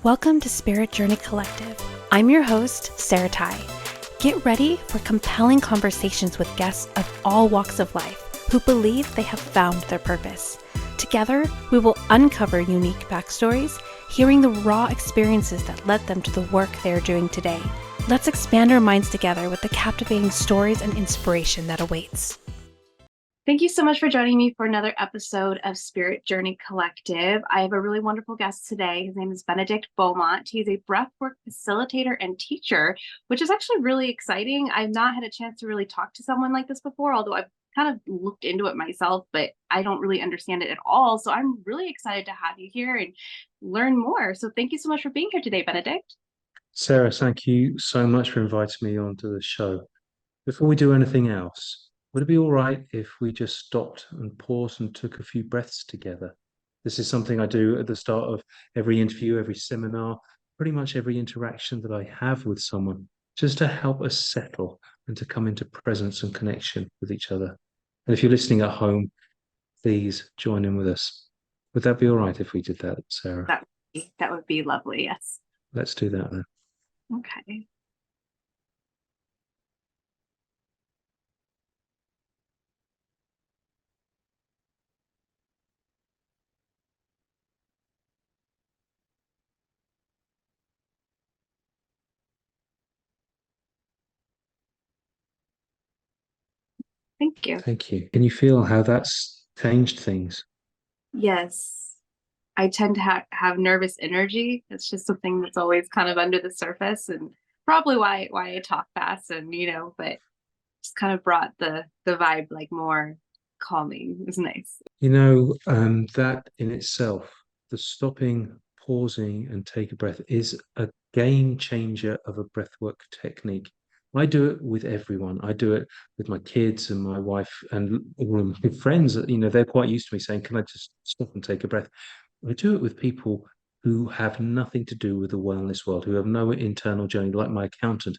Welcome to Spirit Journey Collective. I'm your host, Sarah Tai. Get ready for compelling conversations with guests of all walks of life who believe they have found their purpose. Together, we will uncover unique backstories, hearing the raw experiences that led them to the work they are doing today. Let's expand our minds together with the captivating stories and inspiration that awaits. Thank you so much for joining me for another episode of Spirit Journey Collective. I have a really wonderful guest today. His name is Benedict Beaumont. He's a breathwork facilitator and teacher, which is actually really exciting. I've not had a chance to really talk to someone like this before, although I've kind of looked into it myself, but I don't really understand it at all. So I'm really excited to have you here and learn more. So thank you so much for being here today, Benedict. Sarah, thank you so much for inviting me onto the show. Before we do anything else, would it be all right if we just stopped and paused and took a few breaths together? This is something I do at the start of every interview, every seminar, pretty much every interaction that I have with someone, just to help us settle and to come into presence and connection with each other. And if you're listening at home, please join in with us. Would that be all right if we did that, Sarah? That would be lovely, yes. Let's do that then. Okay. Thank you. Thank you. Can you feel how that's changed things? Yes. I tend to have nervous energy. It's just something that's always kind of under the surface, and probably why I talk fast and but just kind of brought the vibe like more calming. It was nice. That in itself, the stopping, pausing, and take a breath is a game changer of a breathwork technique. I do it with everyone. I do it with my kids and my wife and all of my friends. They're quite used to me saying, "Can I just stop and take a breath?" I do it with people who have nothing to do with the wellness world, who have no internal journey, like my accountant.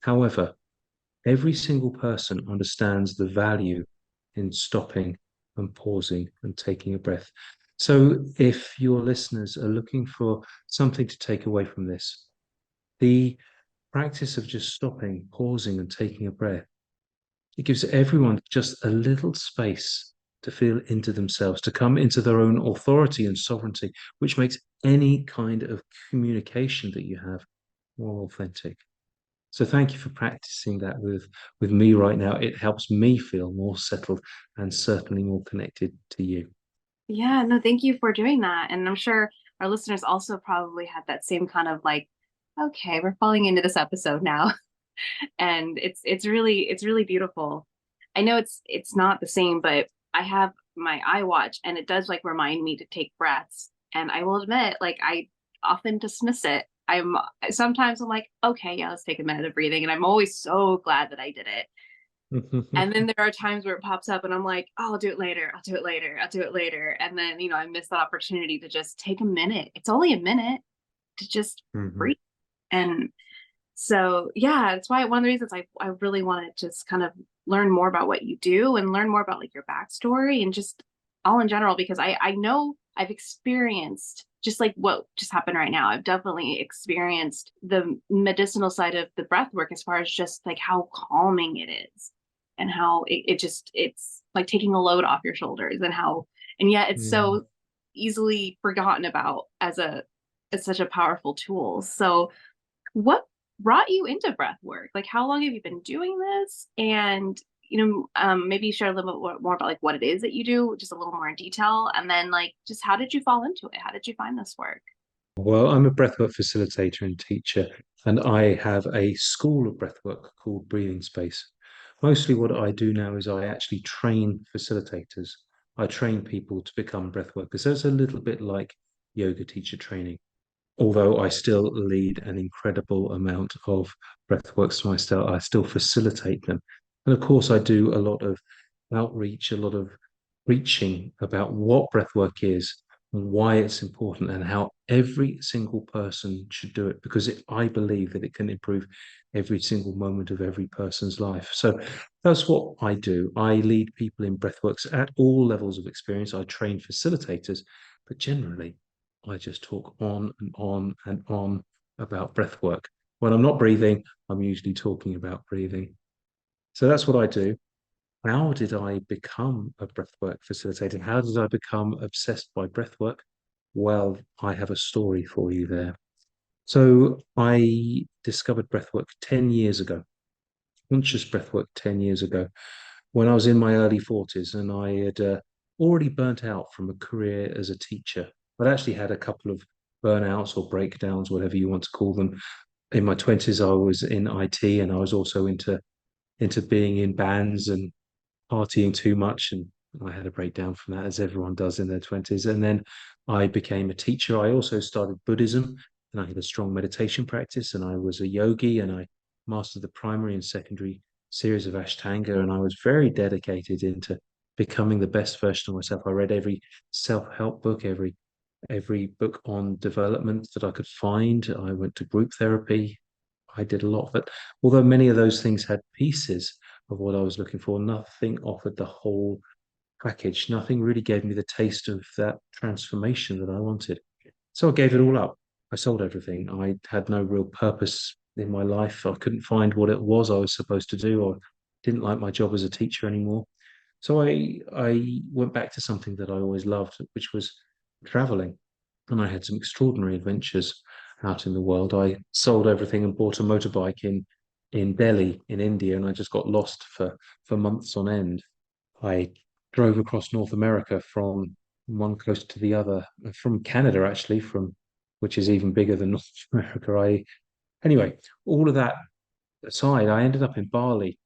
However, every single person understands the value in stopping and pausing and taking a breath. So, if your listeners are looking for something to take away from this, the practice of just stopping, pausing, and taking a breath, it gives everyone just a little space to feel into themselves, to come into their own authority and sovereignty, which makes any kind of communication that you have more authentic. So thank you for practicing that with me right now. It helps me feel more settled and certainly more connected to you. Yeah, no, thank you for doing that. And I'm sure our listeners also probably had that same kind of like, okay, we're falling into this episode now. And it's really beautiful. I know it's not the same, but I have my iWatch and it does like remind me to take breaths. And I will admit, like I often dismiss it. I'm like, okay, yeah, let's take a minute of breathing. And I'm always so glad that I did it. And then there are times where it pops up and I'm like, oh, I'll do it later. I'll do it later. I'll do it later. And then, I miss that opportunity to just take a minute. It's only a minute to just Mhm. breathe. And so, yeah, that's why one of the reasons I really want to just kind of learn more about what you do and learn more about like your backstory and just all in general, because I know I've experienced just like what just happened right now. I've definitely experienced the medicinal side of the breath work as far as just like how calming it is and how it's like taking a load off your shoulders and yet it's Yeah. so easily forgotten about as such a powerful tool. So what brought you into breath work? Like, how long have you been doing this? And, maybe share a little bit more about like what it is that you do, just a little more in detail. And then like, just how did you fall into it? How did you find this work? Well, I'm a breathwork facilitator and teacher, and I have a school of breathwork called Breathing Space. Mostly what I do now is I actually train facilitators. I train people to become breathworkers. So it's a little bit like yoga teacher training, although I still lead an incredible amount of breathworks myself. I still facilitate them. And of course, I do a lot of outreach, a lot of preaching about what breathwork is and why it's important and how every single person should do it, because I believe that it can improve every single moment of every person's life. So that's what I do. I lead people in breathworks at all levels of experience. I train facilitators, but generally, I just talk on and on and on about breath work. When I'm not breathing, I'm usually talking about breathing. So that's what I do. How did I become a breathwork facilitator? How did I become obsessed by breathwork? Well, I have a story for you there. So I discovered breathwork 10 years ago, conscious breathwork 10 years ago, when I was in my early 40s, and I had already burnt out from a career as a teacher. I'd actually had a couple of burnouts or breakdowns, whatever you want to call them. In my 20s, I was in IT, and I was also into being in bands and partying too much, and I had a breakdown from that, as everyone does in their 20s. And then I became a teacher. I also started Buddhism, and I had a strong meditation practice, and I was a yogi, and I mastered the primary and secondary series of Ashtanga, and I was very dedicated into becoming the best version of myself. I read every self-help book, every book on development that I could find. I went to group therapy. I did a lot, but although many of those things had pieces of what I was looking for, nothing offered the whole package. Nothing really gave me the taste of that transformation that I wanted. So I gave it all up. I sold everything. I had no real purpose in my life. I couldn't find what it was I was supposed to do, or didn't like my job as a teacher anymore. So I went back to something that I always loved, which was traveling. And I had some extraordinary adventures out in the world. I sold everything and bought a motorbike in Delhi in India, and I just got lost for months on end. I drove across North America from one coast to the other, from Canada actually, from which is even bigger than North America. I Anyway, all of that aside, I ended up in Bali,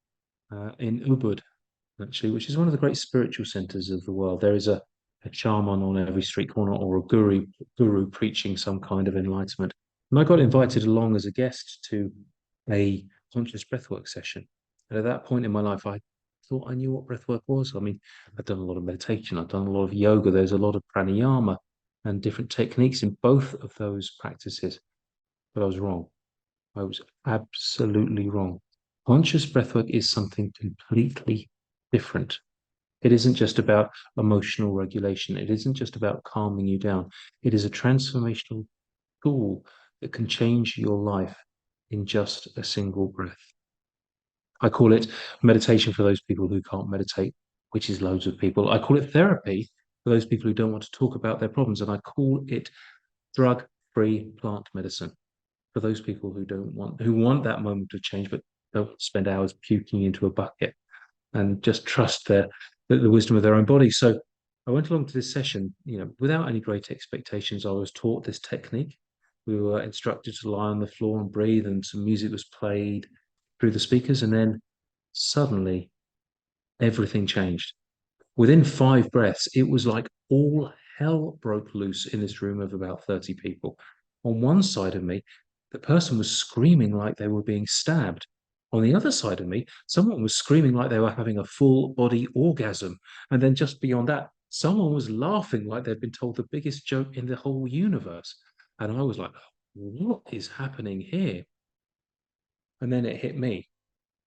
in Ubud, actually, which is one of the great spiritual centers of the world. There is a shaman on every street corner, or a guru preaching some kind of enlightenment. And I got invited along as a guest to a conscious breathwork session. And at that point in my life, I thought I knew what breathwork was. I mean, I've done a lot of meditation, I've done a lot of yoga, there's a lot of pranayama and different techniques in both of those practices. But I was wrong. I was absolutely wrong. Conscious breathwork is something completely different. It isn't just about emotional regulation. It isn't just about calming you down. It is a transformational tool that can change your life in just a single breath. I call it meditation for those people who can't meditate, which is loads of people. I call it therapy for those people who don't want to talk about their problems. And I call it drug-free plant medicine for those people who want that moment of change, but don't spend hours puking into a bucket and just trust the wisdom of their own body. So I went along to this session, without any great expectations. I was taught this technique. We were instructed to lie on the floor and breathe, and some music was played through the speakers, and then suddenly everything changed. Within 5 breaths, it was like all hell broke loose in this room of about 30 people. On one side of me, the person was screaming like they were being stabbed. On the other side of me, someone was screaming like they were having a full body orgasm. And then just beyond that, someone was laughing like they'd been told the biggest joke in the whole universe. And I was like, what is happening here? And then it hit me.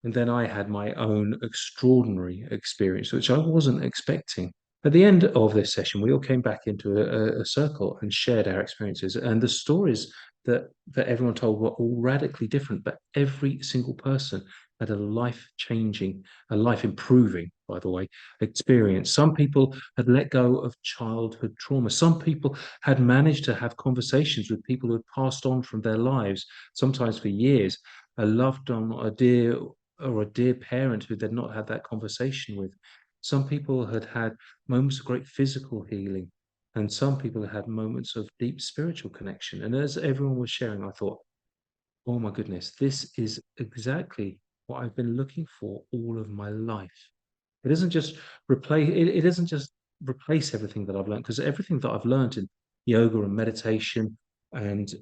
And then I had my own extraordinary experience, which I wasn't expecting. At the end of this session, we all came back into a circle and shared our experiences. And the stories that everyone told were all radically different, but every single person had a life-changing, a life-improving, by the way, experience. Some people had let go of childhood trauma. Some people had managed to have conversations with people who had passed on from their lives, sometimes for years, a loved one, a dear parent who they'd not had that conversation with. Some people had had moments of great physical healing, and some people had had moments of deep spiritual connection. And as everyone was sharing, I thought, oh my goodness, this is exactly what I've been looking for all of my life. It isn't just it doesn't just replace everything that I've learned, because everything that I've learned in yoga and meditation and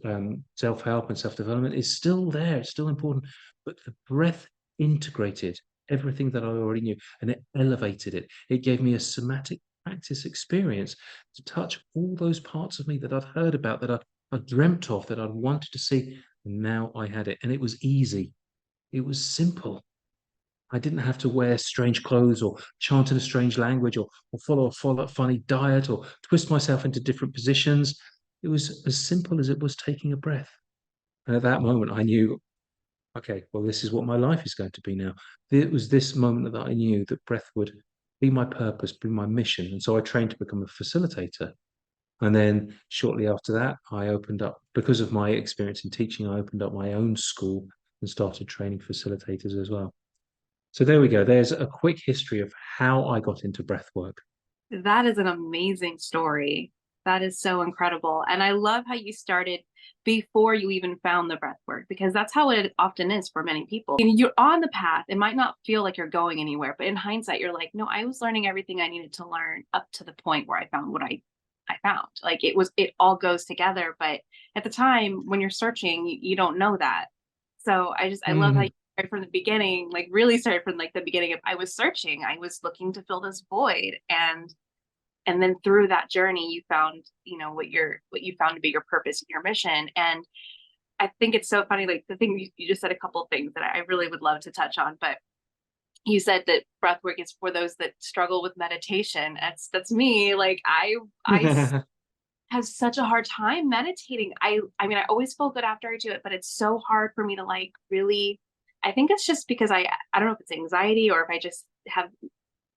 self-help and self-development is still there. It's still important. But the breath integrated everything that I already knew, and it elevated it. It gave me a somatic practice experience to touch all those parts of me that I'd heard about, that I dreamt of, that I'd wanted to see. And now I had it. And it was easy. It was simple. I didn't have to wear strange clothes, or chant in a strange language, or follow a funny diet, or twist myself into different positions. It was as simple as it was taking a breath. And at that moment, I knew, okay, well, this is what my life is going to be now. It was this moment that I knew that breath would be my purpose, be my mission. And so I trained to become a facilitator. And then shortly after that, I opened up, because of my experience in teaching, I opened up my own school and started training facilitators as well. So there we go. There's a quick history of how I got into breath work. That is an amazing story. That is so incredible. And I love how you started before you even found the breath work, because that's how it often is for many people. And you're on the path. It might not feel like you're going anywhere, but in hindsight, you're like, no, I was learning everything I needed to learn up to the point where I found what I found. Like it all goes together. But at the time when you're searching, you don't know that. So I love how you started from the beginning, like really started from like the beginning of I was searching, I was looking to fill this void. And then through that journey you found, what you found to be your purpose and your mission. And I think it's so funny, like the thing you just said a couple of things that I really would love to touch on. But you said that breath work is for those that struggle with meditation. That's me. Like I have such a hard time meditating. I mean, I always feel good after I do it, but it's so hard for me to like really. I think it's just because I don't know if it's anxiety or if I just have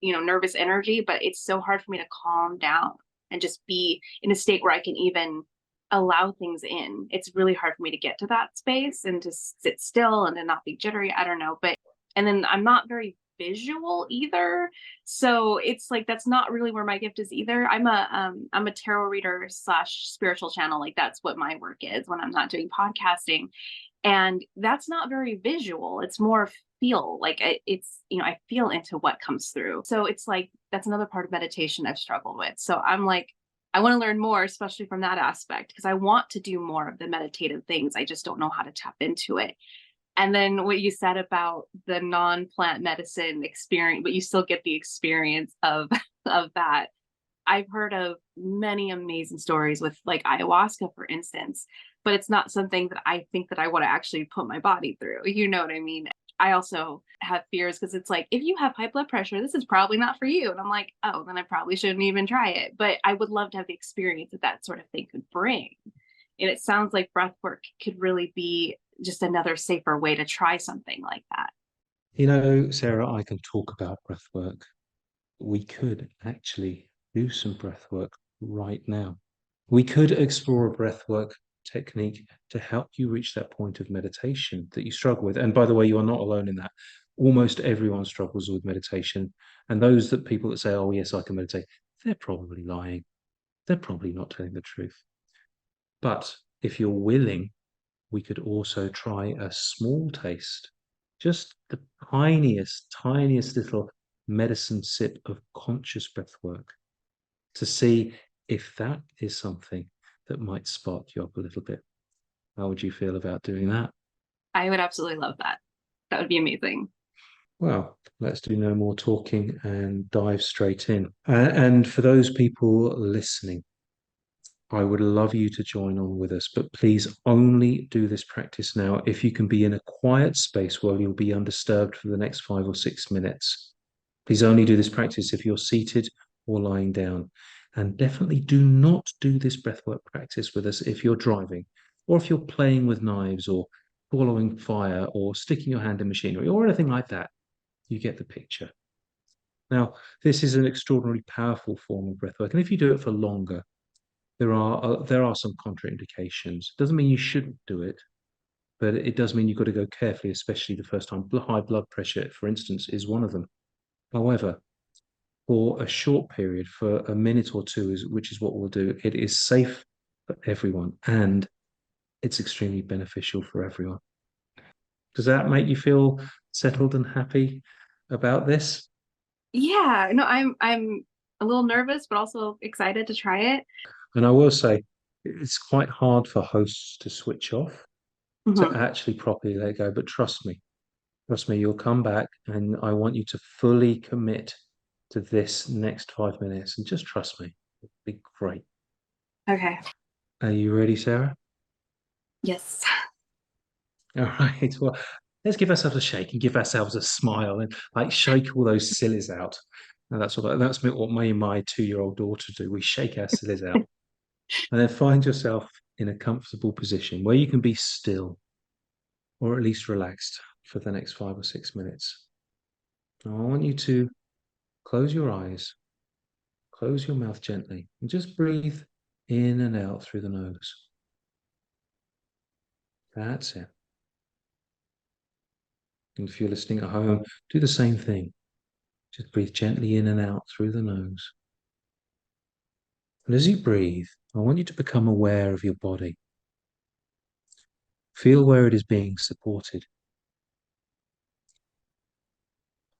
nervous energy, but it's so hard for me to calm down and just be in a state where I can even allow things in. It's really hard for me to get to that space and to sit still and to not be jittery. I don't know. But and then I'm not very visual either. So it's like that's not really where my gift is either. I'm a tarot reader slash spiritual channel. Like that's what my work is when I'm not doing podcasting. And that's not very visual. It's more feel, like it's I feel into what comes through. So it's like that's another part of meditation I've struggled with. So I'm like, I want to learn more, especially from that aspect, because I want to do more of the meditative things. I just don't know how to tap into it. And then what you said about the non-plant medicine experience, but you still get the experience of of that. I've heard of many amazing stories with like ayahuasca, for instance, but it's not something that I think that I want to actually put my body through. You know what I mean? I also have fears because it's like, if you have high blood pressure, this is probably not for you. And I'm like, oh, then I probably shouldn't even try it. But I would love to have the experience that that sort of thing could bring. And it sounds like breath work could really be just another safer way to try something like that. Sarah, I can talk about breath work. We could actually do some breath work right now. We could explore a breathwork technique to help you reach that point of meditation that you struggle with. And by the way, you are not alone in that. Almost everyone struggles with meditation. And those people that say, oh, yes, I can meditate, they're probably lying. They're probably not telling the truth. But if you're willing, we could also try a small taste, just the tiniest little medicine sip of conscious breath work to see if that is something that might spark you up a little bit. How would you feel about doing that? I would absolutely love that. That would be amazing. Well, let's do no more talking and dive straight in. And for those people listening, I would love you to join on with us, but please only do this practice now if you can be in a quiet space where you'll be undisturbed for the next 5 or 6 minutes. Please only do this practice if you're seated or lying down. And definitely do not do this breathwork practice with us if you're driving, or if you're playing with knives, or following fire, or sticking your hand in machinery, or anything like that. You get the picture. Now, this is an extraordinarily powerful form of breathwork, and if you do it for longer, there are some contraindications. Doesn't mean you shouldn't do it, but it does mean you've got to go carefully, especially the first time. High blood pressure, for instance, is one of them. However, for a short period, for a minute or two, which is what we'll do, it is safe for everyone and it's extremely beneficial for everyone. Does that make you feel settled and happy about this? Yeah, no, I'm a little nervous, but also excited to try it. And I will say, it's quite hard for hosts to switch off, to Mhm. actually properly let go. But trust me, you'll come back and I want you to fully commit to this next 5 minutes and just trust me. It'll be great. Okay. Are you ready, Sarah? Yes. All right. Well, let's give ourselves a shake and give ourselves a smile and like shake all those sillies out. And that's what me and my 2-year-old daughter do. We shake our sillies out. And then find yourself in a comfortable position where you can be still or at least relaxed for the next 5 or 6 minutes. Now, I want you to close your eyes, close your mouth gently, and just breathe in and out through the nose. That's it. And if you're listening at home, do the same thing. Just breathe gently in and out through the nose. And as you breathe, I want you to become aware of your body. Feel where it is being supported,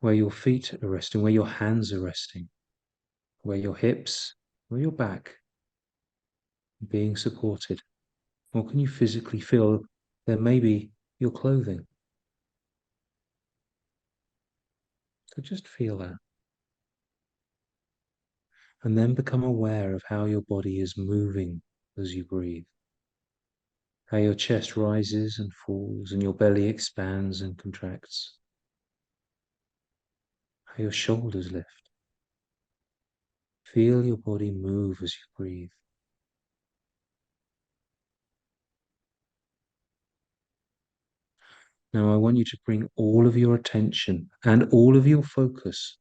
where your feet are resting, where your hands are resting, where your hips, where your back are being supported. Or can you physically feel there may be your clothing? So just feel that. And then become aware of how your body is moving as you breathe. How your chest rises and falls and your belly expands and contracts. How your shoulders lift. Feel your body move as you breathe. Now I want you to bring all of your attention and all of your focus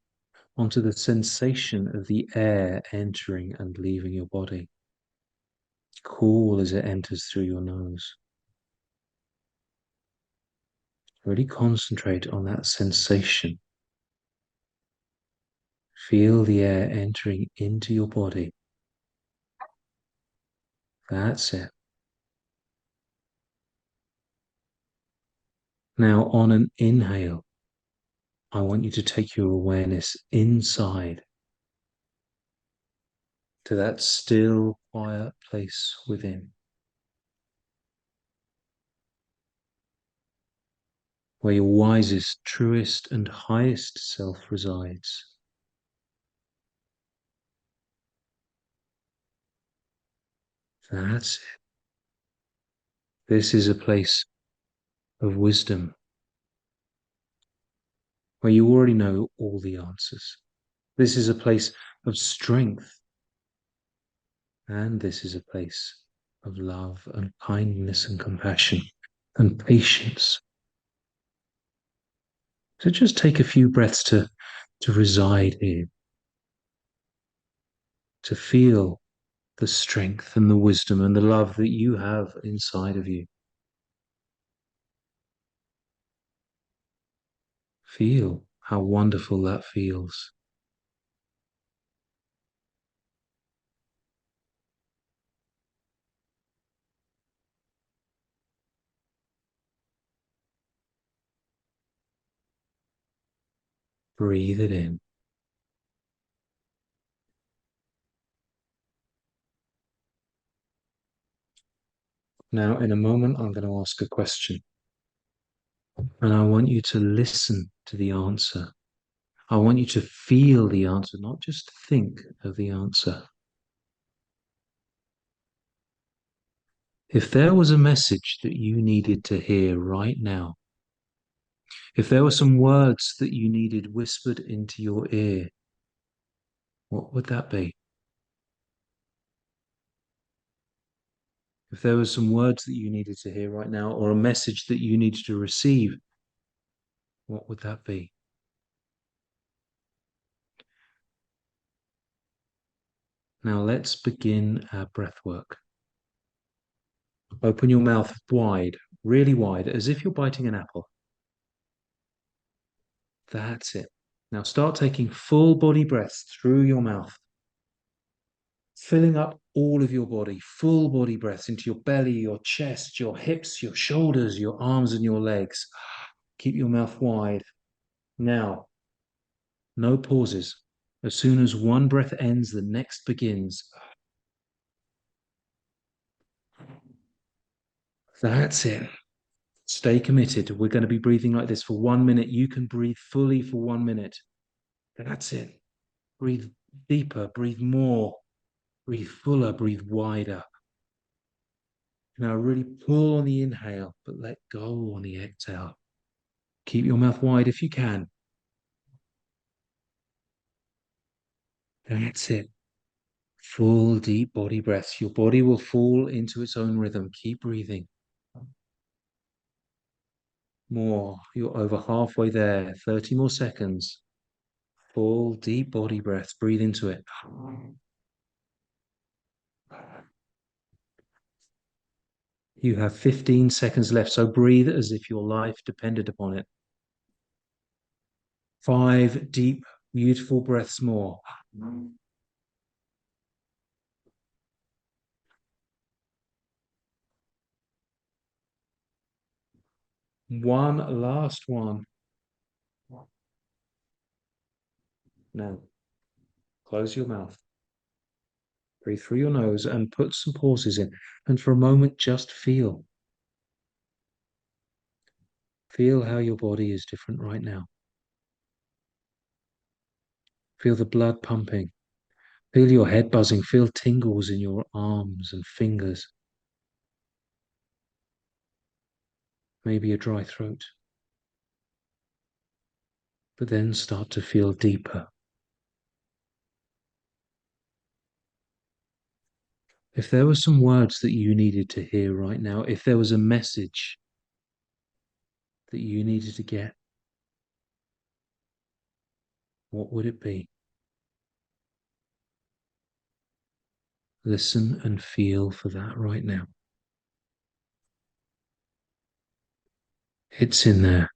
onto the sensation of the air entering and leaving your body. Cool as it enters through your nose. Really concentrate on that sensation. Feel the air entering into your body. That's it. Now on an inhale, I want you to take your awareness inside to that still, quiet place within, where your wisest, truest, and highest self resides. That's it. This is a place of wisdom, where you already know all the answers. This is a place of strength, and this is a place of love and kindness and compassion and patience. So just take a few breaths to reside here, to feel the strength and the wisdom and the love that you have inside of you. Feel how wonderful that feels. Breathe it in. Now, in a moment, I'm going to ask a question, and I want you to listen to the answer. I want you to feel the answer, not just think of the answer. If there was a message that you needed to hear right now, if there were some words that you needed whispered into your ear, what would that be? If there were some words that you needed to hear right now, or a message that you needed to receive, what would that be? Now let's begin our breath work. Open your mouth wide, really wide, as if you're biting an apple. That's it. Now start taking full body breaths through your mouth, filling up all of your body, full body breaths into your belly, your chest, your hips, your shoulders, your arms, and your legs. Keep your mouth wide. Now, no pauses. As soon as one breath ends, the next begins. That's it. Stay committed. We're going to be breathing like this for 1 minute. You can breathe fully for 1 minute. That's it. Breathe deeper, breathe more, breathe fuller, breathe wider. Now really pull on the inhale, but let go on the exhale. Keep your mouth wide if you can. That's it. Full deep body breaths. Your body will fall into its own rhythm. Keep breathing. More. You're over halfway there. 30 more seconds. Full deep body breaths. Breathe into it. You have 15 seconds left, so breathe as if your life depended upon it. 5 deep, beautiful breaths more. One last one. Now, close your mouth. Breathe through your nose and put some pauses in. And for a moment, just feel. Feel how your body is different right now. Feel the blood pumping. Feel your head buzzing. Feel tingles in your arms and fingers. Maybe a dry throat. But then start to feel deeper. If there were some words that you needed to hear right now, if there was a message that you needed to get, what would it be? Listen and feel for that right now. It's in there.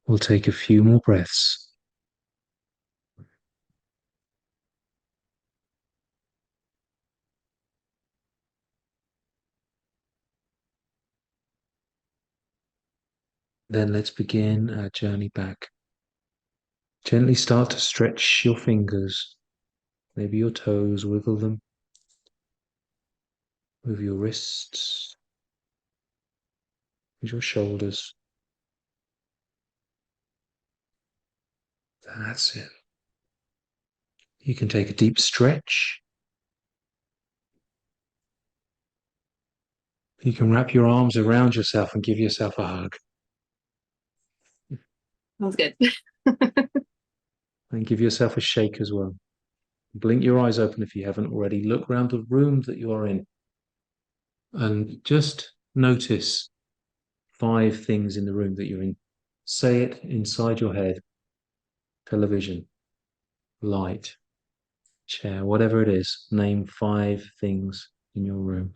We'll take a few more breaths. Then let's begin our journey back. Gently start to stretch your fingers, maybe your toes, wiggle them. Move your wrists, and your shoulders. That's it. You can take a deep stretch. You can wrap your arms around yourself and give yourself a hug. That was good. And give yourself a shake as well. Blink your eyes open if you haven't already. Look around the room that you're in. And just notice 5 things in the room that you're in. Say it inside your head. Television, light, chair, whatever it is. Name 5 things in your room.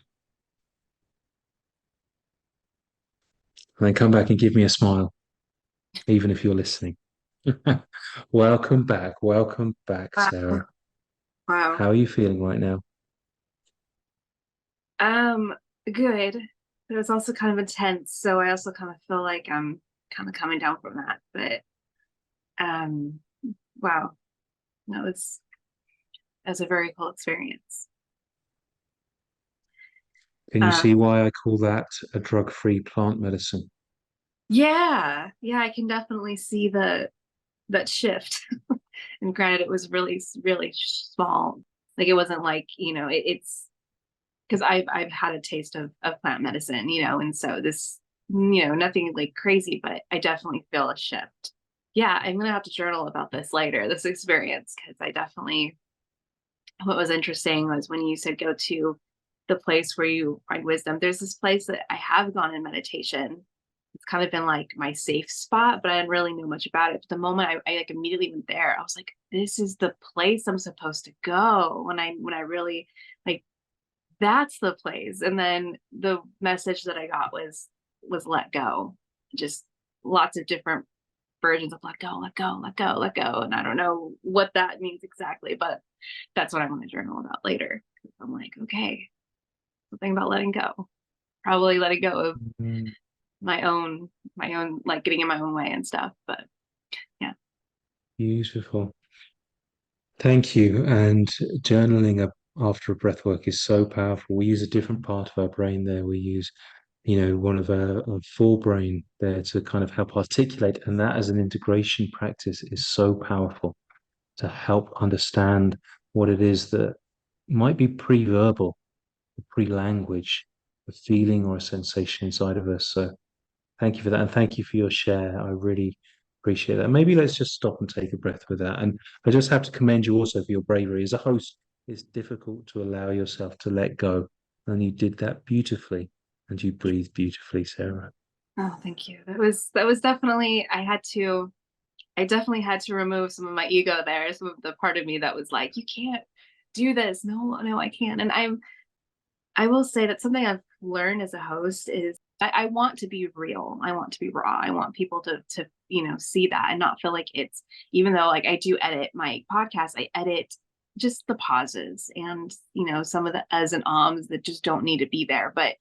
And then come back and give me a smile, even if you're listening. Welcome back, Sarah. Wow. How are you feeling right now? Good. But it's also kind of intense, so I also kind of feel like I'm kind of coming down from that. But wow, that's a very cool experience. Can you see why I call that a drug-free plant medicine? Yeah, I can definitely see that shift. And granted, it was really, really small. Like it wasn't like, it's because I've had a taste of plant medicine, and so this, nothing like crazy, but I definitely feel a shift. Yeah, I'm gonna have to journal about this later, this experience, because I definitely, what was interesting was when you said go to the place where you find wisdom. There's this place that I have gone in meditation. It's kind of been like my safe spot, but I didn't really know much about it. But the moment I like immediately went there, I was like, this is the place I'm supposed to go. When I really like, that's the place. And then the message that I got was let go. Just lots of different versions of let go, let go, let go, let go. And I don't know what that means exactly, but that's what I want to journal about later. I'm like, okay, something about letting go. Probably letting go of my own like getting in my own way and stuff. But yeah. Beautiful. Thank you. And journaling after a breath work is so powerful. We use a different part of our brain there. We use, one of our forebrain there to kind of help articulate. And that as an integration practice is so powerful to help understand what it is that might be pre-verbal, pre-language, a feeling or a sensation inside of us. So thank you for that. And thank you for your share. I really Appreciate that. Maybe let's just stop and take a breath with that. And I just have to commend you also for your bravery. As a host, it's difficult to allow yourself to let go. And you did that beautifully. And you breathed beautifully, Sarah. Oh, thank you. That was definitely, I definitely had to remove some of my ego there, some of the part of me that was like, you can't do this. No, no, I can't. And I will say that something I've learned as a host is I want to be real. I want to be raw. I want people to see that and not feel like it's, even though like I do edit my podcast, I edit just the pauses and some of the uhs and ums that just don't need to be there. But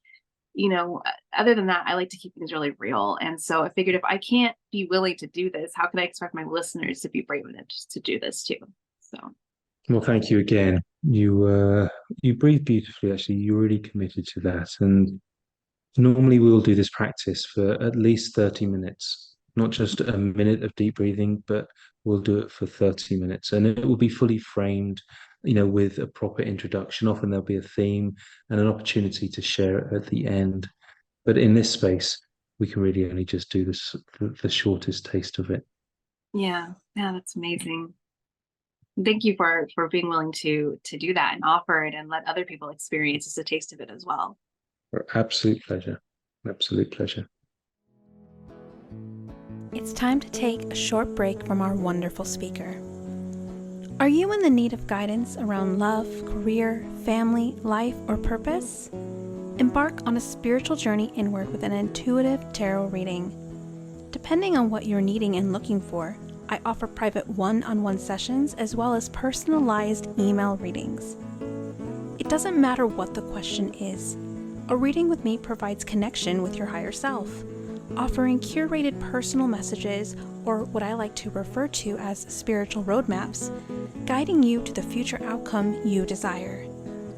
other than that, I like to keep things really real. And so I figured if I can't be willing to do this, how can I expect my listeners to be brave enough just to do this too? So Well, thank you again. You breathe beautifully, actually. You really committed to that. And normally we'll do this practice for at least 30 minutes, not just a minute of deep breathing, but we'll do it for 30 minutes. And it will be fully framed, with a proper introduction. Often there'll be a theme and an opportunity to share it at the end. But in this space, we can really only just do the shortest taste of it. yeah, that's amazing. Thank you for being willing to do that and offer it and let other people experience just a taste of it as well. Absolute pleasure. Absolute pleasure. It's time to take a short break from our wonderful speaker. Are you in the need of guidance around love, career, family, life, or purpose? Embark on a spiritual journey inward with an intuitive tarot reading. Depending on what you're needing and looking for, I offer private one-on-one sessions as well as personalized email readings. It doesn't matter what the question is. A reading with me provides connection with your higher self, offering curated personal messages, or what I like to refer to as spiritual roadmaps, guiding you to the future outcome you desire.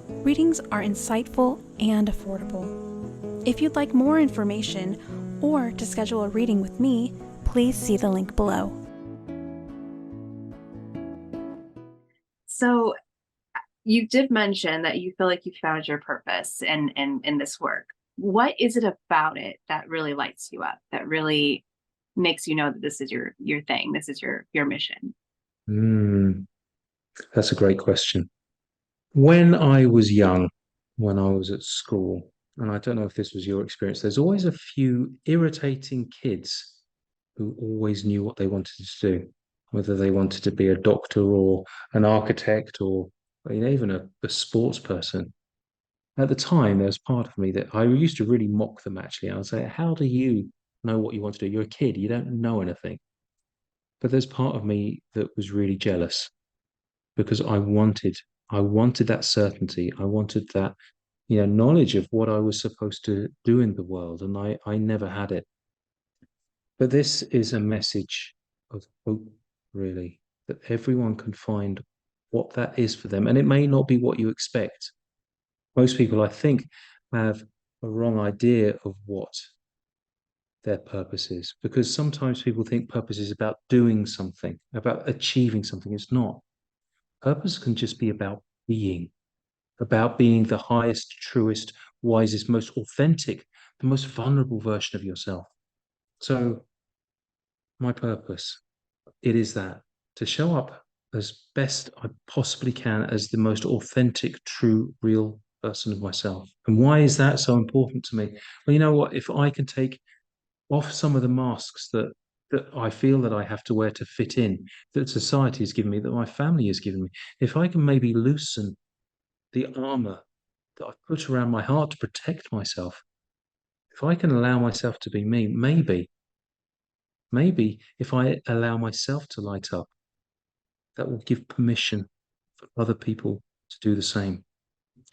Readings are insightful and affordable. If you'd like more information or to schedule a reading with me, please see the link below. So you did mention that you feel like you found your purpose in this work. What is it about it that really lights you up, that really makes you know that this is your thing, this is your mission? That's a great question. When I was young, when I was at school, and I don't know if this was your experience, there's always a few irritating kids who always knew what they wanted to do, whether they wanted to be a doctor or an architect or even a sports person. At the time, there was part of me that I used to really mock them actually. I would say, how do you know what you want to do? You're a kid, you don't know anything. But there's part of me that was really jealous because I wanted that certainty. I wanted that, knowledge of what I was supposed to do in the world, and I never had it. But this is a message of hope, really, that everyone can find what that is for them. And it may not be what you expect. Most people, I think, have a wrong idea of what their purpose is, because sometimes people think purpose is about doing something, about achieving something. It's not. Purpose can just be about being the highest, truest, wisest, most authentic, the most vulnerable version of yourself. So my purpose, it is that to show up as best I possibly can as the most authentic, true, real person of myself. And why is that so important to me? Well, you know what? If I can take off some of the masks that I feel that I have to wear to fit in, that society has given me, that my family has given me, if I can maybe loosen the armor that I've put around my heart to protect myself, if I can allow myself to be me, maybe if I allow myself to light up, that will give permission for other people to do the same.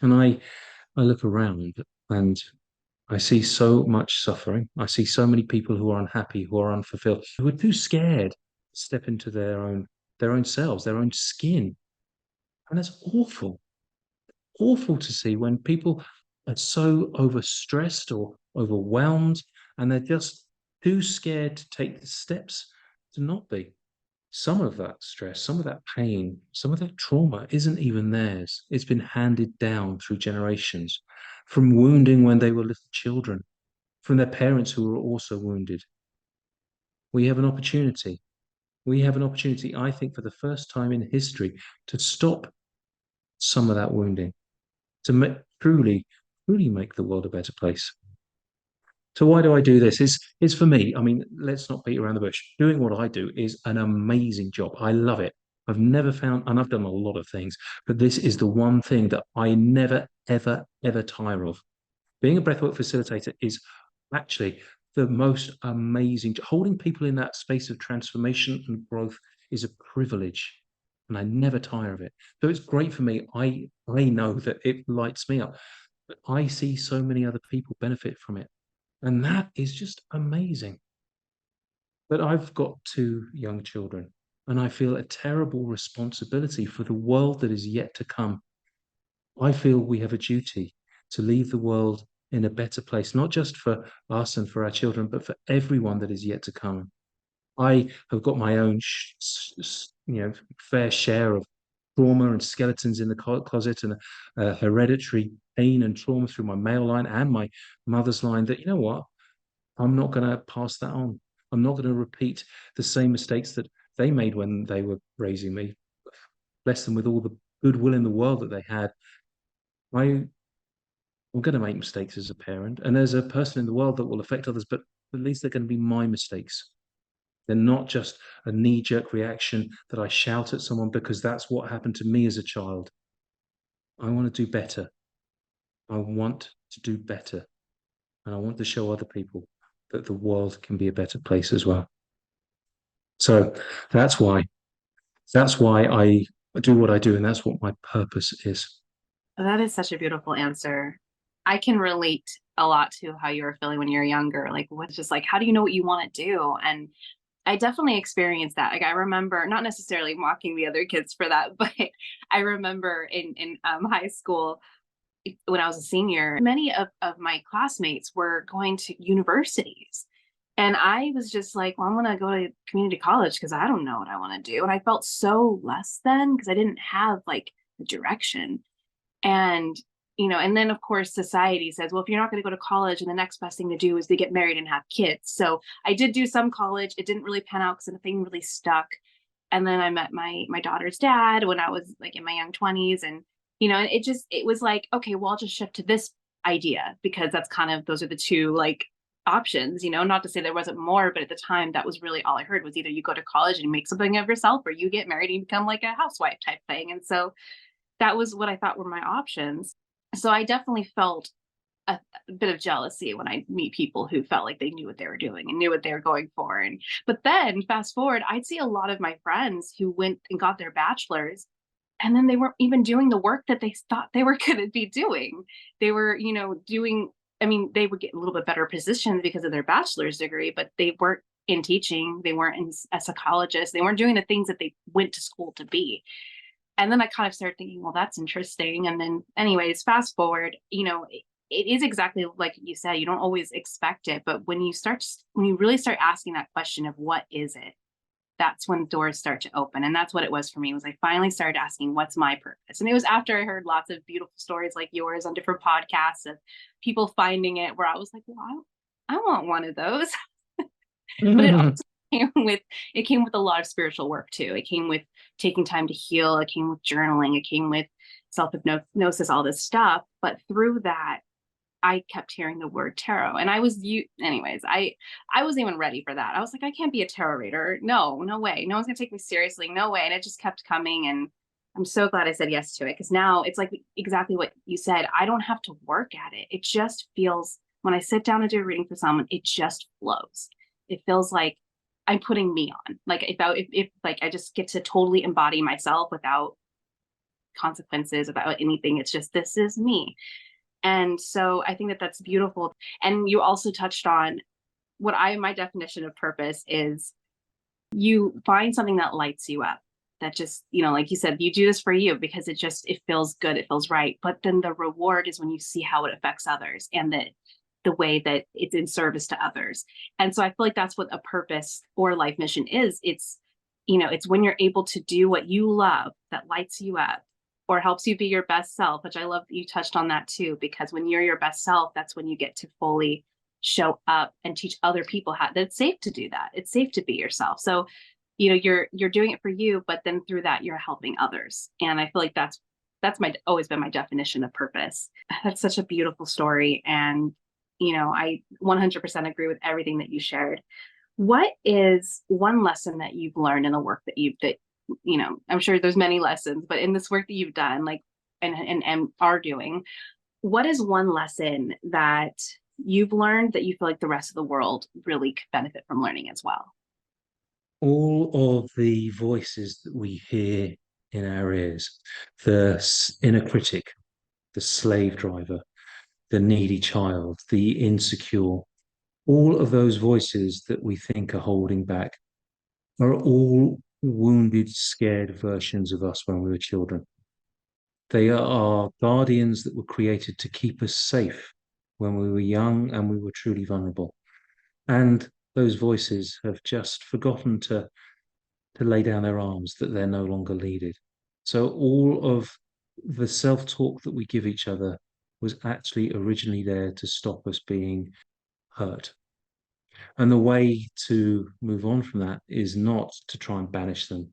And I look around and I see so much suffering. I see so many people who are unhappy, who are unfulfilled, who are too scared to step into their own selves, their own skin. And that's awful, awful to see when people are so overstressed or overwhelmed and they're just too scared to take the steps to not be. Some of that stress, some of that pain, some of that trauma isn't even theirs. It's been handed down through generations from wounding when they were little children, from their parents who were also wounded. We have an opportunity. We have an opportunity, I think, for the first time in history, to stop some of that wounding, to truly, truly make the world a better place. So why do I do this? Is for me, I mean, let's not beat around the bush. Doing what I do is an amazing job. I love it. I've never found, and I've done a lot of things, but this is the one thing that I never, ever, ever tire of. Being a breathwork facilitator is actually the most amazing. Holding people in that space of transformation and growth is a privilege, and I never tire of it. So it's great for me. I know that it lights me up, but I see so many other people benefit from it. And that is just amazing. But I've got two young children, and I feel a terrible responsibility for the world that is yet to come. I feel we have a duty to leave the world in a better place, not just for us and for our children, but for everyone that is yet to come. I have got my own, fair share of trauma and skeletons in the closet, and hereditary pain and trauma through my male line and my mother's line. That, you know what, I'm not going to pass that on. I'm not going to repeat the same mistakes that they made when they were raising me. Bless them with all the goodwill in the world that they had. I'm going to make mistakes as a parent and as a person in the world that will affect others, but at least they're going to be my mistakes. They're not just a knee-jerk reaction that I shout at someone because that's what happened to me as a child. I want to do better. I want to do better. And I want to show other people that the world can be a better place as well. So that's why I do what I do, and that's what my purpose is. That is such a beautiful answer. I can relate a lot to how you were feeling when you were younger. Like, what's just like, how do you know what you want to do? And I definitely experienced that. Like, I remember not necessarily mocking the other kids for that, but I remember in high school when I was a senior, many of my classmates were going to universities. And I was just like, well, I'm going to go to community college because I don't know what I want to do. And I felt so less than because I didn't have like the direction. And, and then of course society says, well, if you're not going to go to college, and the next best thing to do is to get married and have kids. So I did do some college. It didn't really pan out because nothing really stuck. And then I met my daughter's dad when I was like in my young 20s. And, it was like, okay, well, I'll just shift to this idea because that's kind of, those are the two like options, not to say there wasn't more, but at the time that was really all I heard was either you go to college and make something of yourself or you get married and become like a housewife type thing. And so that was what I thought were my options. So I definitely felt a bit of jealousy when I meet people who felt like they knew what they were doing and knew what they were going for. But then fast forward, I'd see a lot of my friends who went and got their bachelor's, and then they weren't even doing the work that they thought they were going to be doing. They were, doing, I mean, they would get a little bit better positions because of their bachelor's degree, but they weren't in teaching. They weren't a psychologist. They weren't doing the things that they went to school to be. And then I kind of started thinking, well, that's interesting. And then anyways, fast forward, it is exactly like you said, you don't always expect it. But when you really start asking that question of what is it, that's when doors start to open. And that's what it was for me, was I finally started asking, what's my purpose? And it was after I heard lots of beautiful stories like yours on different podcasts of people finding it, where I was like, well, I want one of those. But it also came with a lot of spiritual work too. It came with taking time to heal. It came with journaling. It came with self-hypnosis, all this stuff. But through that, I kept hearing the word tarot, and I wasn't even ready for that. I was like, I can't be a tarot reader. No way. No one's gonna take me seriously. No way. And it just kept coming. And I'm so glad I said yes to it, because now it's like exactly what you said. I don't have to work at it. It just feels, when I sit down and do a reading for someone, it just flows. It feels like I'm putting me on. Like if like I just get to totally embody myself without consequences, without anything. It's just, this is me. And so I think that that's beautiful. And you also touched on my definition of purpose is you find something that lights you up, that just, like you said, you do this for you because it feels good. It feels right. But then the reward is when you see how it affects others and the way that it's in service to others. And so I feel like that's what a purpose or life mission is. It's when you're able to do what you love that lights you up, or helps you be your best self, which I love that you touched on that too, because when you're your best self, that's when you get to fully show up and teach other people how that it's safe to do that. It's safe to be yourself. So, you're doing it for you, but then through that you're helping others. And I feel like that's always been my definition of purpose. That's such a beautiful story. And, I 100% agree with everything that you shared. What is one lesson that you've learned in the work that I'm sure there's many lessons, but in this work that you've done, like, and are doing, what is one lesson that you've learned that you feel like the rest of the world really could benefit from learning as well? All of the voices that we hear in our ears, the inner critic, the slave driver, the needy child, the insecure, all of those voices that we think are holding back are all wounded, scared versions of us when we were children. They are guardians that were created to keep us safe when we were young and we were truly vulnerable. And those voices have just forgotten to lay down their arms, that they're no longer needed. So all of the self-talk that we give each other was actually originally there to stop us being hurt. And the way to move on from that is not to try and banish them,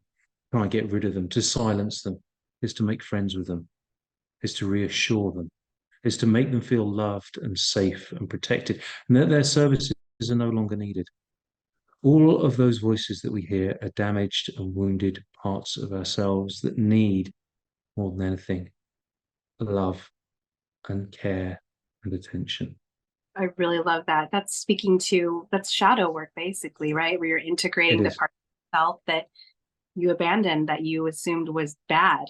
try and get rid of them, to silence them, is to make friends with them, is to reassure them, is to make them feel loved and safe and protected, and that their services are no longer needed. All of those voices that we hear are damaged and wounded parts of ourselves that need, more than anything, love and care and attention. I really love that. That's shadow work, basically, right? Where you're integrating the part of yourself that you abandoned, that you assumed was bad.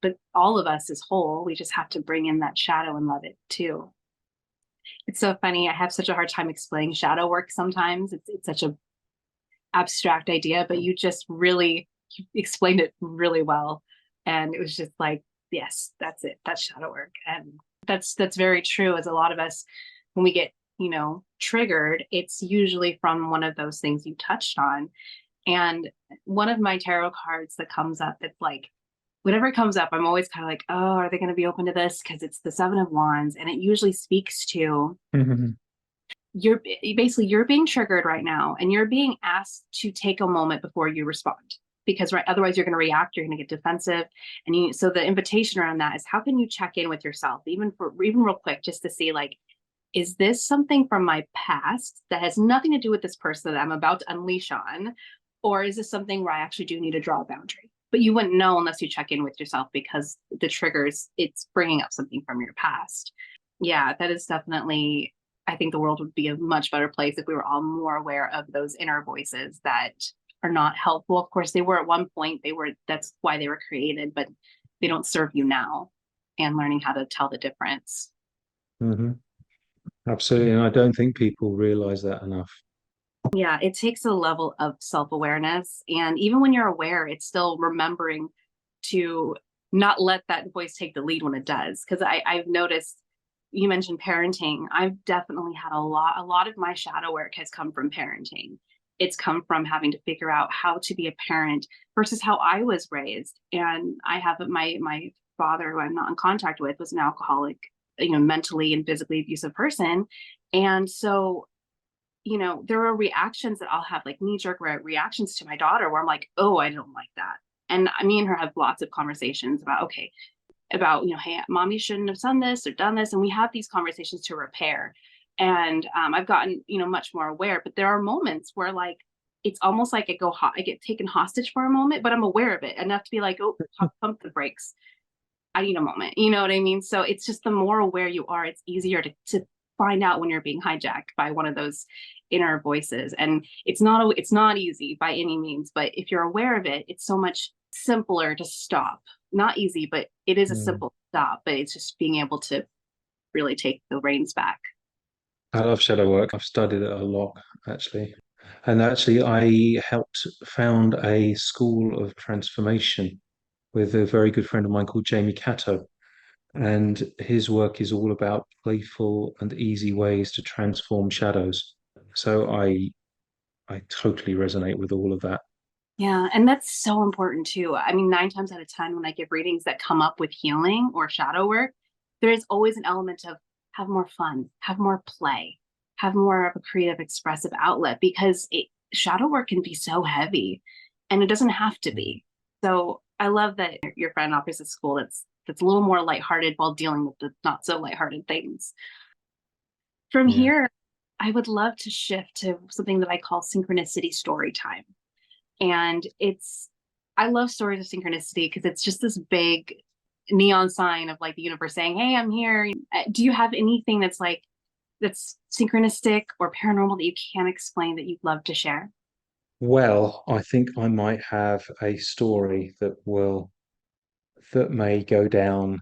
But all of us is whole. We just have to bring in that shadow and love it too. It's so funny. I have such a hard time explaining shadow work sometimes. It's such a abstract idea, but you explained it really well. And it was just like, yes, that's it. That's shadow work. And that's very true. As a lot of us, when we get, triggered, it's usually from one of those things you touched on. And one of my tarot cards that comes up, it's like, whenever it comes up, I'm always kind of like, oh, are they going to be open to this? Because it's the Seven of Wands. And it usually speaks to you're being triggered right now, and you're being asked to take a moment before you respond, because otherwise you're going to react, you're going to get defensive. So the invitation around that is, how can you check in with yourself, even real quick, just to see, like, is this something from my past that has nothing to do with this person that I'm about to unleash on? Or is this something where I actually do need to draw a boundary? But you wouldn't know unless you check in with yourself, because the triggers, it's bringing up something from your past. Yeah, that is definitely, I think the world would be a much better place if we were all more aware of those inner voices that are not helpful. Of course, they were at one point, that's why they were created, but they don't serve you now, and learning how to tell the difference. Mm-hmm. Absolutely. And I don't think people realize that enough. Yeah, it takes a level of self-awareness. And even when you're aware, it's still remembering to not let that voice take the lead when it does. Because I've noticed, you mentioned parenting. I've definitely had a lot of my shadow work has come from parenting. It's come from having to figure out how to be a parent versus how I was raised. And I have my father, who I'm not in contact with, was an alcoholic, mentally and physically abusive person. And so, there are reactions that I'll have, like knee-jerk reactions to my daughter, where I'm like, oh, I don't like that. And me and her have lots of conversations about, hey, mommy shouldn't have done this or done this. And we have these conversations to repair. And I've gotten, much more aware, but there are moments where, like, it's almost like I get taken hostage for a moment, but I'm aware of it enough to be like, oh, pump the brakes. I need a moment. You know what I mean? So it's just, the more aware you are, it's easier to find out when you're being hijacked by one of those inner voices. And it's not easy by any means, but if you're aware of it, it's so much simpler to stop. Not easy, but it is a simple stop, but it's just being able to really take the reins back. I love shadow work. I've studied it a lot, actually. And actually, I helped found a school of transformation with a very good friend of mine called Jamie Catto. And his work is all about playful and easy ways to transform shadows. So I totally resonate with all of that. Yeah, and that's so important too. I mean, 9 times out of 10, when I give readings that come up with healing or shadow work, there is always an element of have more fun, have more play. have more of a creative expressive outlet, because shadow work can be so heavy, and it doesn't have to be. So I love that your friend offers a school that's a little more lighthearted while dealing with the not so lighthearted things. From Yeah. here, I would love to shift to something that I call synchronicity story time. And I love stories of synchronicity because it's just this big neon sign of like the universe saying, hey, I'm here. Do you have anything that's synchronistic or paranormal that you can't explain that you'd love to share? Well, I think I might have a story that may go down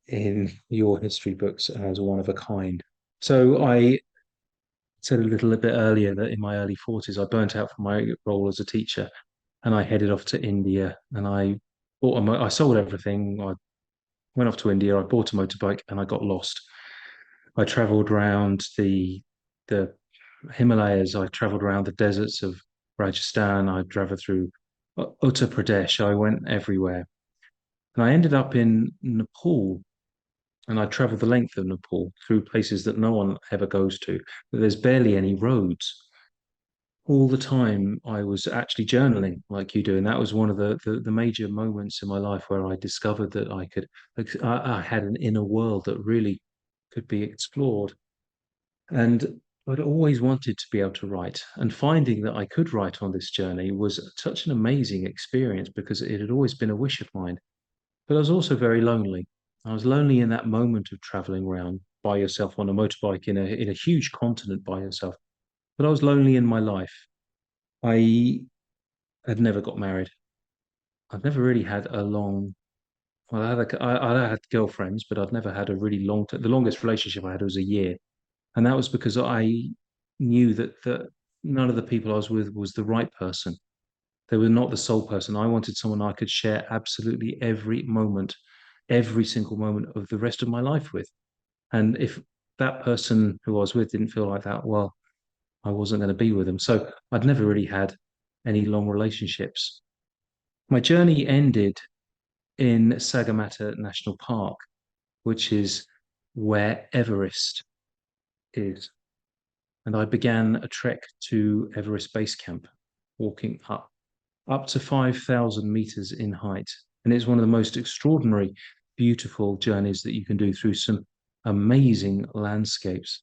in your history books as one of a kind. So I said a little bit earlier that in my early 40s, I burnt out from my role as a teacher, and I headed off to India, and I sold everything. I went off to India. I bought a motorbike, and I got lost. I traveled around the Himalayas. I traveled around the deserts of Rajasthan. I traveled through Uttar Pradesh. I went everywhere, and I ended up in Nepal. And I traveled the length of Nepal through places that no one ever goes to. But there's barely any roads. All the time I was actually journaling like you do, and that was one of the major moments in my life where I discovered that I had an inner world that really could be explored. And I'd always wanted to be able to write, and finding that I could write on this journey was such an amazing experience because it had always been a wish of mine. But I was also very lonely. I was lonely in that moment of traveling around by yourself on a motorbike in a huge continent by yourself. But I was lonely in my life. I had never got married. I'd never really had a long. Well, I had girlfriends, but I'd never had a really long. The longest relationship I had was a year, and that was because I knew that none of the people I was with was the right person. They were not the sole person. I wanted someone I could share absolutely every single moment of the rest of my life with. And if that person who I was with didn't feel like that, well, I wasn't going to be with them. So I'd never really had any long relationships. My journey ended in Sagarmatha National Park, which is where Everest is. And I began a trek to Everest Base Camp, walking up to 5,000 meters in height. And it's one of the most extraordinary, beautiful journeys that you can do through some amazing landscapes.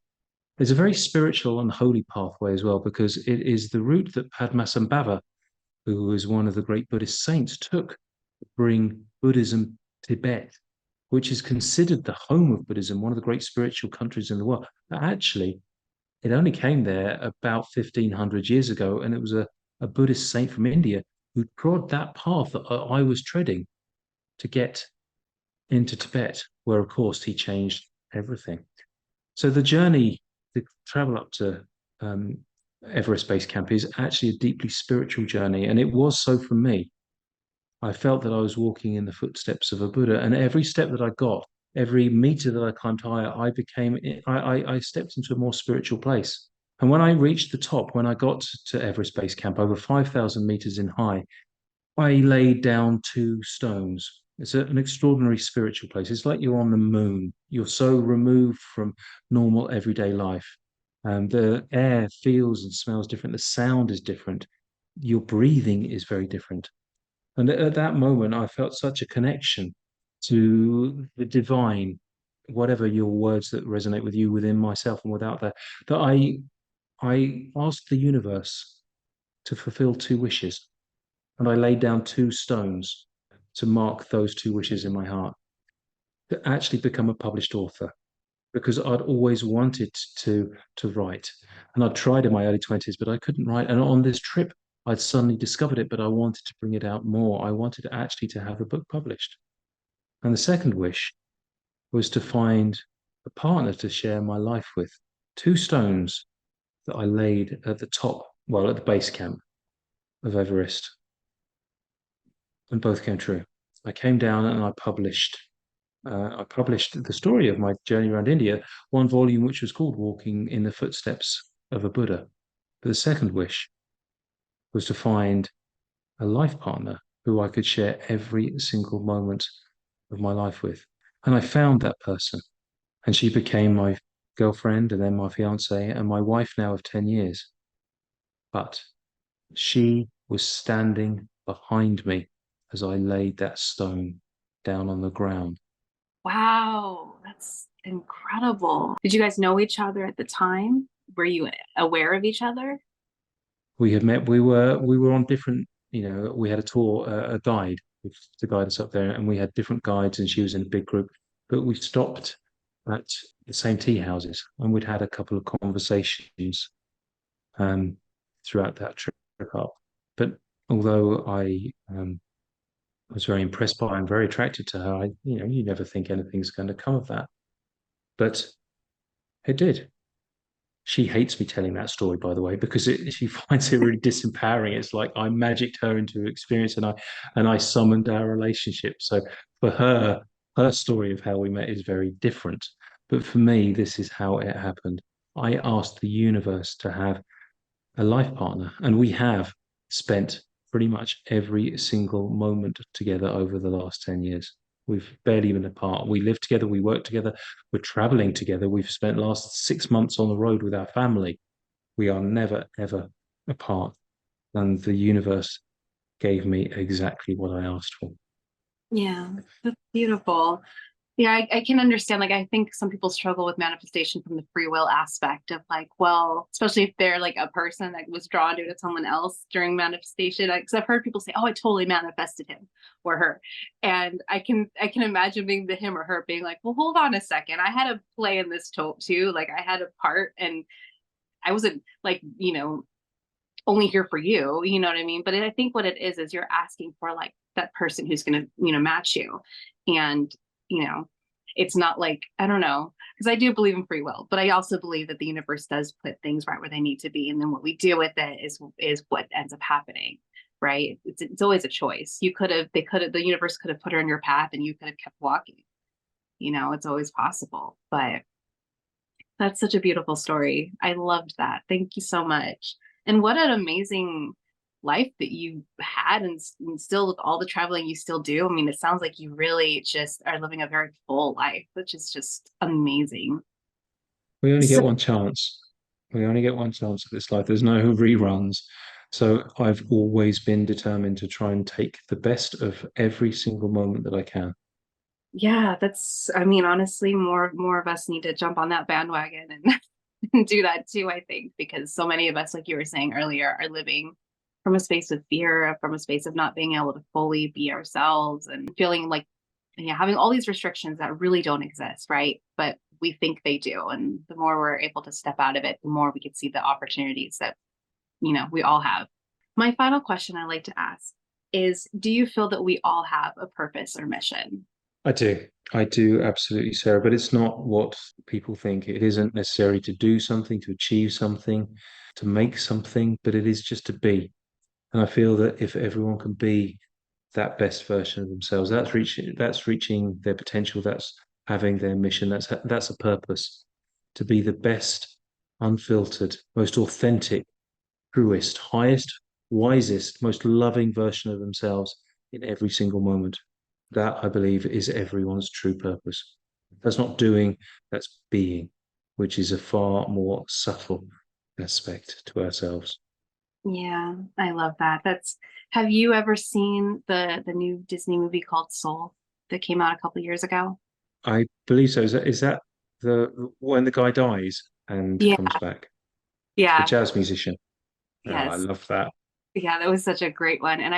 It's a very spiritual and holy pathway as well, because it is the route that Padmasambhava, who was one of the great Buddhist saints, took to bring Buddhism to Tibet, which is considered the home of Buddhism, one of the great spiritual countries in the world. But actually, it only came there about 1,500 years ago, and it was a Buddhist saint from India who trod that path that I was treading to get into Tibet, where, of course, he changed everything. So the journey, the travel up to Everest Base Camp is actually a deeply spiritual journey, and it was so for me. I felt that I was walking in the footsteps of a Buddha, and every step that I got, every meter that I climbed higher, I stepped into a more spiritual place. And when I reached the top, when I got to Everest Base Camp, over 5,000 meters in high, I laid down two stones. It's an extraordinary spiritual place. It's like you're on the moon. You're so removed from normal everyday life. The air feels and smells different. The sound is different. Your breathing is very different. And at that moment, I felt such a connection to the divine, whatever your words that resonate with you within myself and without that, that I asked the universe to fulfill two wishes. And I laid down two stones to mark those two wishes in my heart, to actually become a published author, because I'd always wanted to write. And I'd tried in my early 20s, but I couldn't write. And on this trip, I'd suddenly discovered it, but I wanted to bring it out more. I wanted actually to have a book published. And the second wish was to find a partner to share my life with. Two stones that I laid at the top, well, at the base camp of Everest, and both came true. I came down and I published the story of my journey around India, one volume which was called Walking in the Footsteps of a Buddha. But the second wish was to find a life partner who I could share every single moment of my life with. And I found that person, and she became girlfriend and then my fiance and my wife now of 10 years. But she was standing behind me as I laid that stone down on the ground. Wow, that's incredible. Did you guys know each other at the time? Were you aware of each other? We had met, we were on different, we had a tour, a guide to guide us up there, and we had different guides, and she was in a big group. But we stopped at the same tea houses, and we'd had a couple of conversations um, throughout that trip up. But although I was very impressed by her and very attracted to her, you never think anything's going to come of that. But it did. She hates me telling that story, by the way, because she finds it really disempowering. It's like I magicked her into experience, and I summoned our relationship. So for her, her story of how we met is very different. But for me, this is how it happened. I asked the universe to have a life partner, and we have spent pretty much every single moment together over the last 10 years. We've barely been apart. We live together, we work together, we're traveling together. We've spent last 6 months on the road with our family. We are never, ever apart. And the universe gave me exactly what I asked for. Yeah, that's beautiful. Yeah, I can understand. Like, I think some people struggle with manifestation from the free will aspect of like, well, especially if they're like a person that was drawn to someone else during manifestation. Because I've heard people say, "Oh, I totally manifested him or her," and I can imagine being the him or her being like, "Well, hold on a second, I had a play in this too. Like, I had a part, and I wasn't like only here for you. You know what I mean?" But I think what it is you're asking for like that person who's going to match you, and you know, it's not like, I don't know, because I do believe in free will, but I also believe that the universe does put things right where they need to be. And then what we do with it is what ends up happening, right? It's always a choice. The universe could have put her in your path and you could have kept walking. It's always possible. But that's such a beautiful story. I loved that. Thank you so much. And what an amazing life that you had, and still with all the traveling you still do. I mean, it sounds like you really just are living a very full life, which is just amazing. We only get So, one chance. We only get one chance at this life. There's no reruns. So I've always been determined to try and take the best of every single moment that I can. yeah, I mean, honestly, more of us need to jump on that bandwagon and, and do that too, I think, because so many of us, like you were saying earlier, are living from a space of fear, from a space of not being able to fully be ourselves and feeling like, having all these restrictions that really don't exist, right? But we think they do. And the more we're able to step out of it, the more we can see the opportunities that, we all have. My final question I like to ask is, do you feel that we all have a purpose or mission? I do. I do absolutely, Sarah, but it's not what people think. It isn't necessary to do something, to achieve something, to make something, but it is just to be. And I feel that if everyone can be that best version of themselves, that's reaching their potential, that's having their mission, that's a purpose. To be the best, unfiltered, most authentic, truest, highest, wisest, most loving version of themselves in every single moment. That, I believe, is everyone's true purpose. That's not doing, that's being, which is a far more subtle aspect to ourselves. Yeah, I love that. Have you ever seen the new Disney movie called Soul that came out a couple years ago? I believe so. Is that the when the guy dies and Yeah, comes back? The yeah, jazz musician. Oh, I yes. love that. Yeah, that was such a great one. And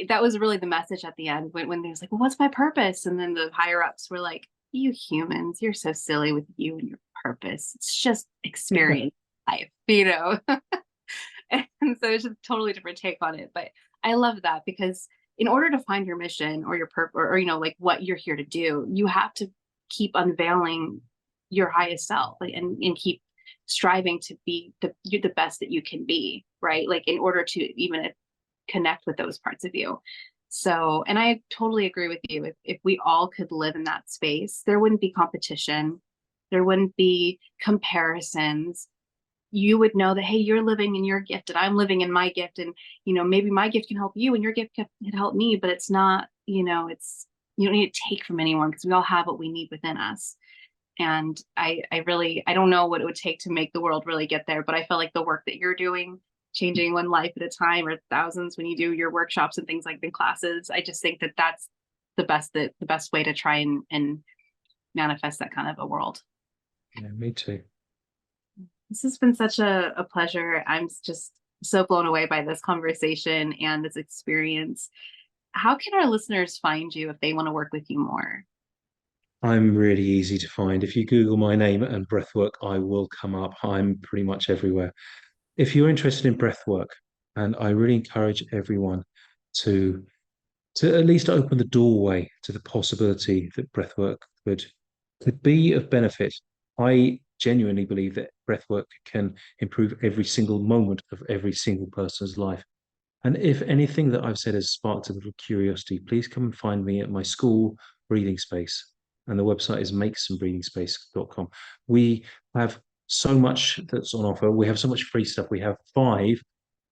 that was really the message at the end when they was like, well, what's my purpose? And then the higher ups were like, you humans, you're so silly with you and your purpose. It's just experience life. And so it's just a totally different take on it. But I love that because in order to find your mission or your purpose or like what you're here to do, you have to keep unveiling your highest self, like, and keep striving to be the best that you can be, right? Like in order to even connect with those parts of you. So, and I totally agree with you. If we all could live in that space, there wouldn't be competition, there wouldn't be comparisons. You would know that, hey, you're living in your gift and I'm living in my gift, and maybe my gift can help you and your gift can help me, but it's not, it's, you don't need to take from anyone because we all have what we need within us. And I don't know what it would take to make the world really get there, but I feel like the work that you're doing, changing one life at a time or thousands when you do your workshops and things like the classes, I just think that that's the best way to try and manifest that kind of a world. Yeah, me too. This has been such a pleasure. I'm just so blown away by this conversation and this experience. How can our listeners find you if they want to work with you more? I'm really easy to find. If you Google my name and breathwork, I will come up. I'm pretty much everywhere. If you're interested in breathwork, and I really encourage everyone to at least open the doorway to the possibility that breathwork could be of benefit. I genuinely believe that breathwork can improve every single moment of every single person's life. And if anything that I've said has sparked a little curiosity, please come and find me at my school breathing space. And the website is makesomebreathingspace.com. We have so much that's on offer. We have so much free stuff. We have 5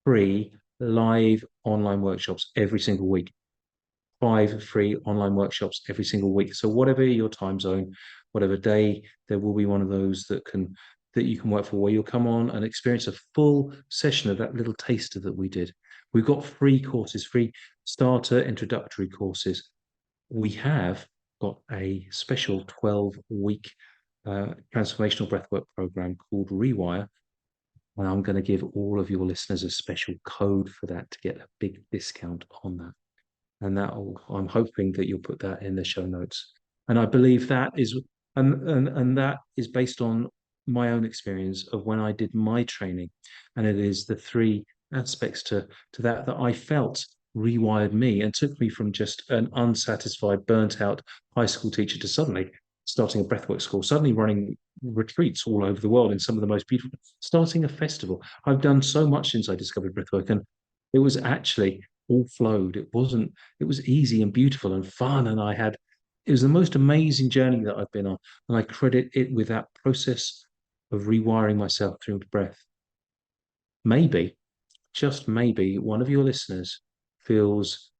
free live online workshops every single week. 5 free online workshops every single week. So whatever your time zone, whatever day, there will be one of those that you can work for, where you'll come on and experience a full session of that little taster that we did. We've got free courses, free starter introductory courses. We have got a special 12-week transformational breathwork program called Rewire. And I'm going to give all of your listeners a special code for that to get a big discount on that. And I'm hoping that you'll put that in the show notes. And I believe that is, and that is based on my own experience of when I did my training. And it is the 3 aspects to that I felt rewired me and took me from just an unsatisfied, burnt out high school teacher to suddenly starting a breathwork school, suddenly running retreats all over the world in some of the most beautiful, starting a festival. I've done so much since I discovered breathwork, and it was actually all flowed. It was easy and beautiful and fun. And it was the most amazing journey that I've been on. And I credit it with that process of rewiring myself through breath. Maybe, just maybe, one of your listeners feels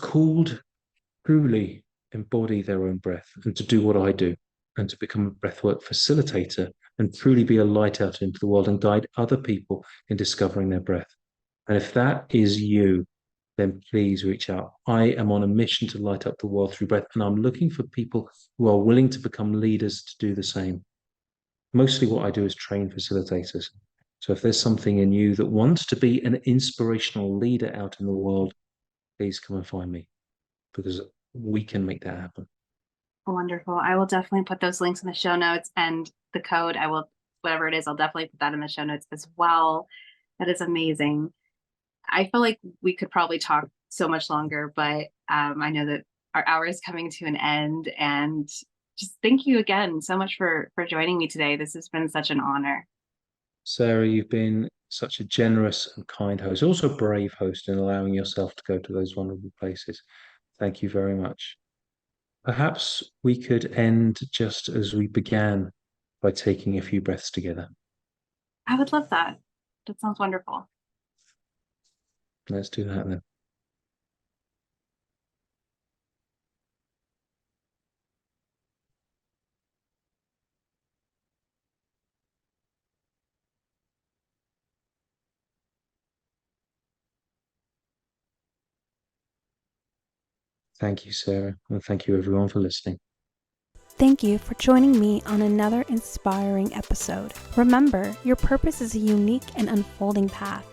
called to truly embody their own breath and to do what I do and to become a breathwork facilitator and truly be a light out into the world and guide other people in discovering their breath. And if that is you, then please reach out. I am on a mission to light up the world through breath, and I'm looking for people who are willing to become leaders to do the same. Mostly what I do is train facilitators. So if there's something in you that wants to be an inspirational leader out in the world, please come and find me, because we can make that happen. Wonderful. I will definitely put those links in the show notes, and the code, whatever it is, I'll definitely put that in the show notes as well. That is amazing. I feel like we could probably talk so much longer, but I know that our hour is coming to an end, and just thank you again so much for joining me today. This has been such an honor. Sarah, you've been such a generous and kind host, also a brave host in allowing yourself to go to those vulnerable places. Thank you very much. Perhaps we could end just as we began by taking a few breaths together. I would love that. That sounds wonderful. Let's do that then. Thank you, Sarah, and thank you everyone for listening. Thank you for joining me on another inspiring episode. Remember, your purpose is a unique and unfolding path.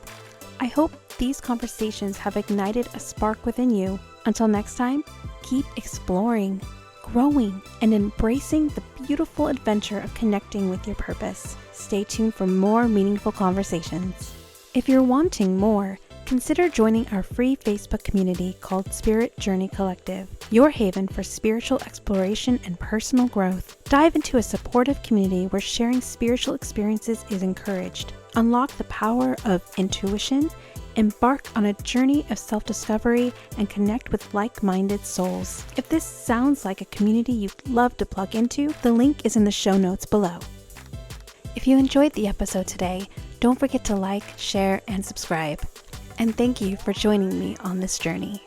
I hope these conversations have ignited a spark within you. Until next time, keep exploring, growing, and embracing the beautiful adventure of connecting with your purpose. Stay tuned for more meaningful conversations. If you're wanting more, consider joining our free Facebook community called Spirit Journey Collective, your haven for spiritual exploration and personal growth. Dive into a supportive community where sharing spiritual experiences is encouraged. Unlock the power of intuition, embark on a journey of self-discovery, and connect with like-minded souls. If this sounds like a community you'd love to plug into, the link is in the show notes below. If you enjoyed the episode today, don't forget to like, share, and subscribe. And thank you for joining me on this journey.